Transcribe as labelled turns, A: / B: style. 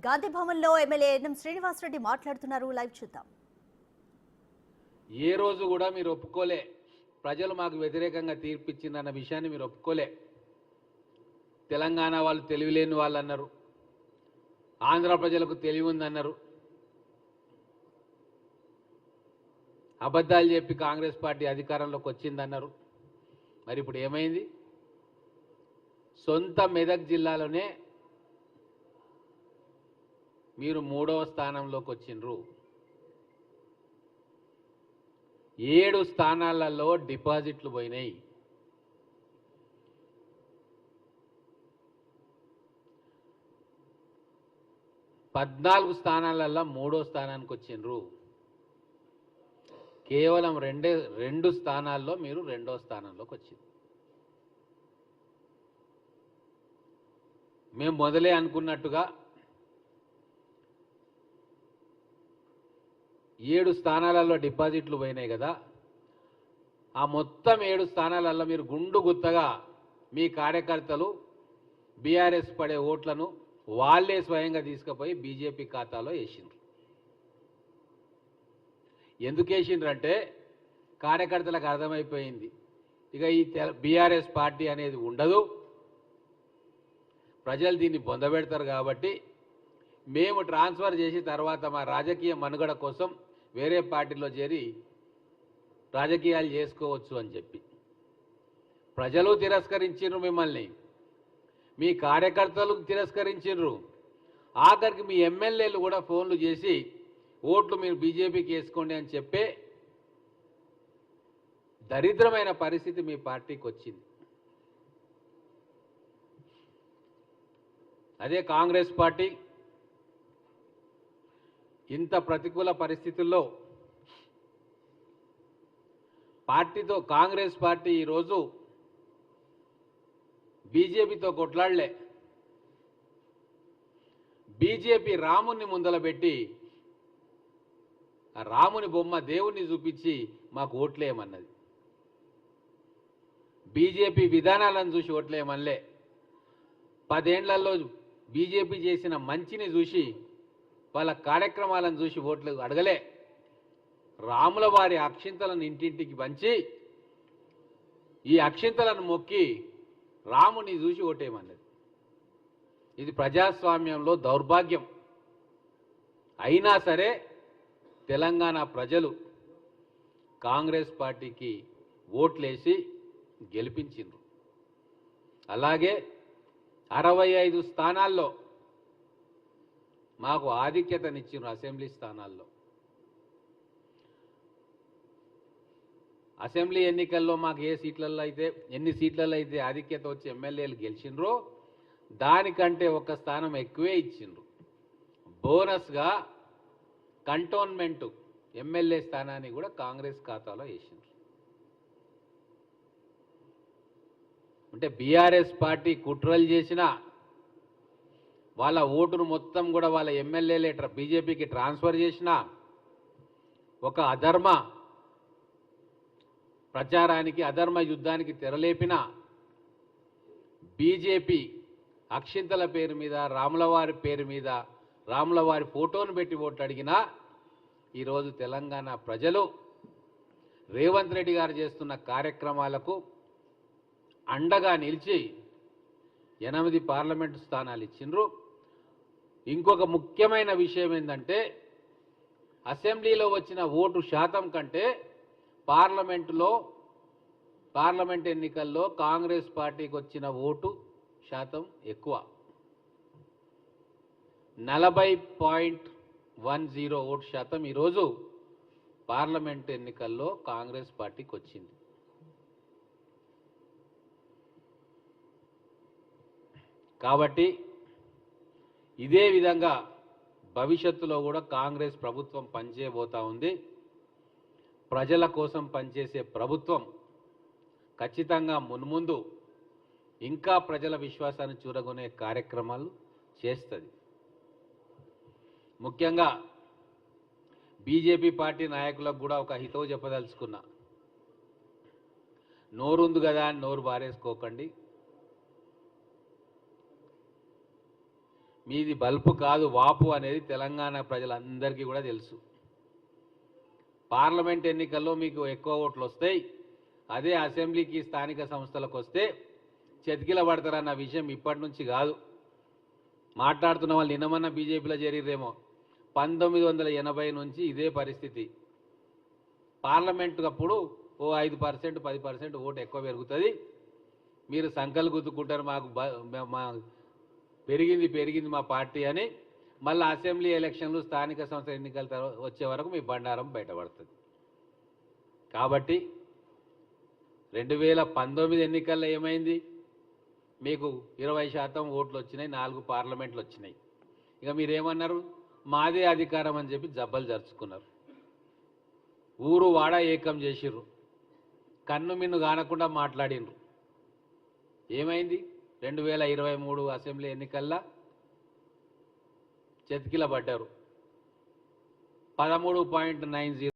A: గాంధీ భవన్లో MLA NM Srinivasa Reddy మాట్లాడుతున్నారు. Live చూద్దాం.
B: ఏ రోజు కూడా మీరు ఒప్పుకోలే, ప్రజలు మాకు వ్యతిరేకంగా తీర్పిచ్చిందన్న విషయాన్ని మీరు ఒప్పుకోలే. తెలంగాణ వాళ్ళు తెలివిలేని వాళ్ళు అన్నారు, ఆంధ్ర ప్రజలకు తెలివి ఉందన్నారు. అబద్ధాలు చెప్పి కాంగ్రెస్ పార్టీ అధికారంలోకి వచ్చిందన్నారు. మరి ఇప్పుడు ఏమైంది? సొంత మెదక్ జిల్లాలోనే మీరు 3వ స్థానంలోకి వచ్చిండ్రు. 7 స్థానాలలో డిపాజిట్లు పోయినాయి. పద్నాలుగు స్థానాలలో 3వ స్థానానికి వచ్చిండ్రు. కేవలం రెండు స్థానాల్లో మీరు 2వ స్థానంలోకి వచ్చింది. మేము మొదలే అనుకున్నట్టుగా 7 స్థానాలలో డిపాజిట్లు పోయినాయి కదా, ఆ మొత్తం 7 స్థానాలలో మీరు గుండు గుత్తగా మీ కార్యకర్తలు బీఆర్ఎస్ పడే ఓట్లను వాళ్ళే స్వయంగా తీసుకుపోయి బీజేపీ ఖాతాలో వేసిండ్రు. ఎందుకు వేసిండ్రంటే కార్యకర్తలకు అర్థమైపోయింది, ఇక ఈ బీఆర్ఎస్ పార్టీ అనేది ఉండదు, ప్రజలు దీన్ని పొందబెడతారు కాబట్టి మేము ట్రాన్స్ఫర్ చేసి తర్వాత మా రాజకీయ మనుగడ కోసం వేరే పార్టీలో చేరి రాజకీయాలు చేసుకోవచ్చు అని చెప్పి ప్రజలు తిరస్కరించిండ్రు. మిమ్మల్ని మీ కార్యకర్తలు తిరస్కరించిండ్రు. ఆఖరికి మీ ఎమ్మెల్యేలు కూడా ఫోన్లు చేసి ఓట్లు మీరు బీజేపీకి వేసుకోండి అని చెప్పే దరిద్రమైన పరిస్థితి మీ పార్టీకి వచ్చింది. అదే కాంగ్రెస్ పార్టీ ఇంత ప్రతికూల పరిస్థితుల్లో కాంగ్రెస్ పార్టీ ఈరోజు బీజేపీతో కొట్లాడలే. బీజేపీ రాముని ముందల పెట్టి ఆ రాముని బొమ్మ దేవుణ్ణి చూపించి మాకు ఓట్లేయమన్నది. బీజేపీ విధానాలను చూసి ఓట్లేయమనలే. 10 ఏళ్లలో బీజేపీ చేసిన మంచిని చూసి వాళ్ళ కార్యక్రమాలను చూసి ఓట్లు అడగలే. రాముల వారి అక్షింతలను ఇంటింటికి పంచి ఈ అక్షింతలను మొక్కి రాముని చూసి ఓటేయమన్నది. ఇది ప్రజాస్వామ్యంలో దౌర్భాగ్యం. అయినా సరే తెలంగాణ ప్రజలు కాంగ్రెస్ పార్టీకి ఓట్లేసి గెలిపించిండ్రు. అలాగే 65 స్థానాల్లో మాకు ఆధిక్యతనిచ్చిండ్రు. అసెంబ్లీ స్థానాల్లో అసెంబ్లీ ఎన్నికల్లో మాకు ఎన్ని సీట్లలో అయితే ఆధిక్యత వచ్చి ఎమ్మెల్యేలు గెలిచిండ్రో దానికంటే ఒక స్థానం ఎక్కువే ఇచ్చిండ్రు. బోనస్గా కంటోన్మెంట్ ఎమ్మెల్యే స్థానాన్ని కూడా కాంగ్రెస్ ఖాతాలో వేసిండ్రు. అంటే బీఆర్ఎస్ పార్టీ కుట్రలు చేసిన వాళ్ళ ఓటును మొత్తం కూడా వాళ్ళ ఎమ్మెల్యేలే బీజేపీకి ట్రాన్స్ఫర్ చేసిన ఒక అధర్మ ప్రచారానికి, అధర్మ యుద్ధానికి తెరలేపిన బీజేపీ అక్షింతల పేరు మీద, రాములవారి పేరు మీద, రాములవారి ఫోటోను పెట్టి ఓట్లు అడిగినా ఈరోజు తెలంగాణ ప్రజలు రేవంత్ రెడ్డి గారు చేస్తున్న కార్యక్రమాలకు అండగా నిలిచి 8 పార్లమెంటు స్థానాలు ఇచ్చిండ్రు. ఇంకొక ముఖ్యమైన విషయం ఏంటంటే అసెంబ్లీలో వచ్చిన ఓటు శాతం కంటే పార్లమెంట్ ఎన్నికల్లో కాంగ్రెస్ పార్టీకి వచ్చిన ఓటు శాతం ఎక్కువ. 40.10 ఓటు శాతం ఈరోజు పార్లమెంట్ ఎన్నికల్లో కాంగ్రెస్ పార్టీకి వచ్చింది. కాబట్టి ఇదే విధంగా భవిష్యత్తులో కూడా కాంగ్రెస్ ప్రభుత్వం పనిచేయబోతా ఉంది. ప్రజల కోసం పనిచేసే ప్రభుత్వం ఖచ్చితంగా మున్ముందు ఇంకా ప్రజల విశ్వాసాన్ని చూరగొనే కార్యక్రమాలు చేస్తుంది. ముఖ్యంగా బీజేపీ పార్టీ నాయకులకు కూడా ఒక హితవు చెప్పదలుచుకున్నా. నోరుంది కదా అని నోరు బారేసుకోకండి. మీది బల్పు కాదు వాపు అనేది తెలంగాణ ప్రజలందరికీ కూడా తెలుసు. పార్లమెంట్ ఎన్నికల్లో మీకు ఎక్కువ ఓట్లు వస్తాయి, అదే అసెంబ్లీకి స్థానిక సంస్థలకు వస్తే చతికిల పడతారన్న విషయం ఇప్పటి నుంచి కాదు. మాట్లాడుతున్న వాళ్ళు నిన్నమన్నా బీజేపీలో చేరిరేమో. 1980 నుంచి ఇదే పరిస్థితి. పార్లమెంట్ అప్పుడు ఓ 5% 10% ఓటు ఎక్కువ పెరుగుతుంది, మీరు సంకలు గుద్దుకుంటారు, మా పెరిగింది మా పార్టీ అని. మళ్ళీ అసెంబ్లీ ఎలక్షన్లు స్థానిక సంస్థ ఎన్నికల వచ్చే వరకు మీ బండారం బయటపడుతుంది. కాబట్టి 2019 ఎన్నికల్లో ఏమైంది? మీకు 20% ఓట్లు వచ్చినాయి, 4 పార్లమెంట్లు వచ్చినాయి. ఇక మీరేమన్నారు? మాదే అధికారం అని చెప్పి జబ్బలు జరుచుకున్నారు. ఊరు వాడ ఏకం చేసిర్రు, కన్ను మిన్ను కానకుండా మాట్లాడినరు. ఏమైంది? 2023 అసెంబ్లీ ఎన్నికల్లో చతికిల పడ్డారు. 13.90